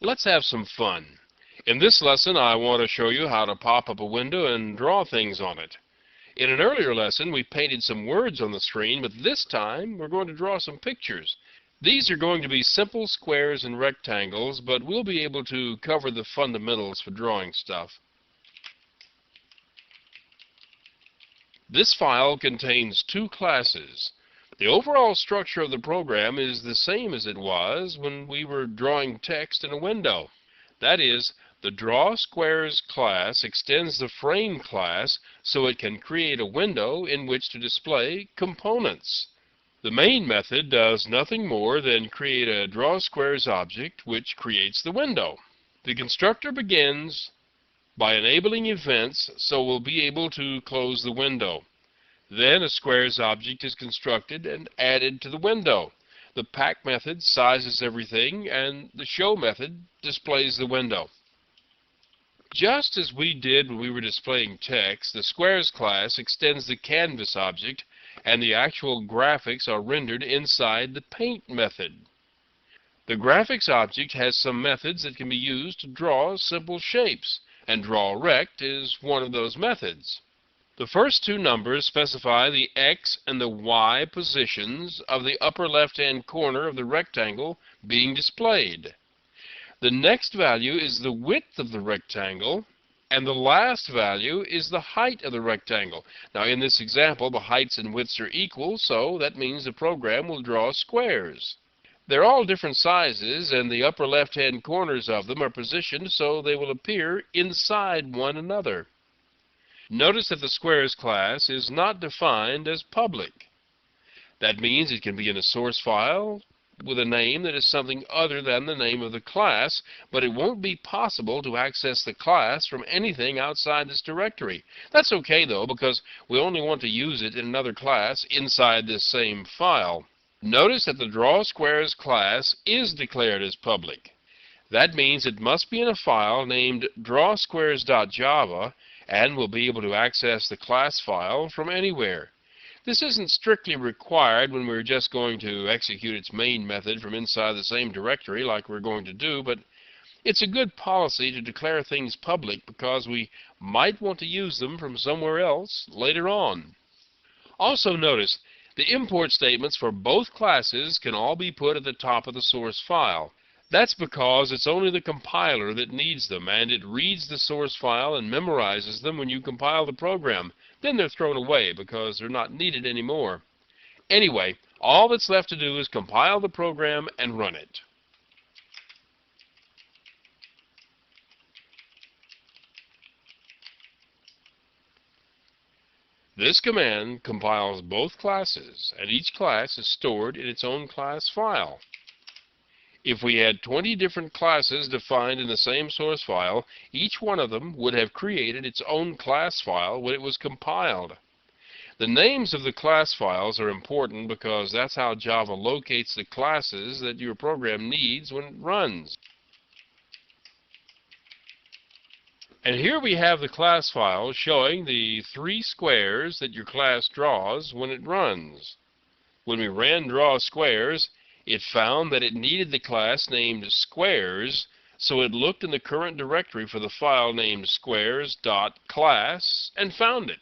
Let's have some fun. In this lesson, I want to show you how to pop up a window and draw things on it. In an earlier lesson, we painted some words on the screen, but this time we're going to draw some pictures. These are going to be simple squares and rectangles, but we'll be able to cover the fundamentals for drawing stuff. This file contains two classes. The overall structure of the program is the same as it was when we were drawing text in a window. That is, the Draw Squares class extends the Frame class so it can create a window in which to display components. The main method does nothing more than create a Draw Squares object which creates the window. The constructor begins by enabling events so we'll be able to close the window. Then a squares object is constructed and added to the window. The pack method sizes everything, and the show method displays the window. Just as we did when we were displaying text, the squares class extends the canvas object, and the actual graphics are rendered inside the paint method. The graphics object has some methods that can be used to draw simple shapes, and draw rect is one of those methods. The first two numbers specify the X and the Y positions of the upper left-hand corner of the rectangle being displayed. The next value is the width of the rectangle, and the last value is the height of the rectangle. Now, in this example, the heights and widths are equal, so that means the program will draw squares. They're all different sizes, and the upper left-hand corners of them are positioned so they will appear inside one another. Notice that the squares class is not defined as public. That means it can be in a source file with a name that is something other than the name of the class, but it won't be possible to access the class from anything outside this directory. That's okay though, because we only want to use it in another class inside this same file. Notice that the Draw Squares class is declared as public. That means it must be in a file named drawsquares.java, and we'll be able to access the class file from anywhere. This isn't strictly required when we're just going to execute its main method from inside the same directory like we're going to do, but it's a good policy to declare things public because we might want to use them from somewhere else later on. Also notice, the import statements for both classes can all be put at the top of the source file. That's because it's only the compiler that needs them, and it reads the source file and memorizes them when you compile the program. Then they're thrown away because they're not needed anymore. Anyway, all that's left to do is compile the program and run it. This command compiles both classes, and each class is stored in its own class file. If we had 20 different classes defined in the same source file, each one of them would have created its own class file when it was compiled. The names of the class files are important because that's how Java locates the classes that your program needs when it runs. And here we have the class file showing the 3 squares that your class draws when it runs. When we ran Draw Squares, it found that it needed the class named squares, so it looked in the current directory for the file named squares.class and found it.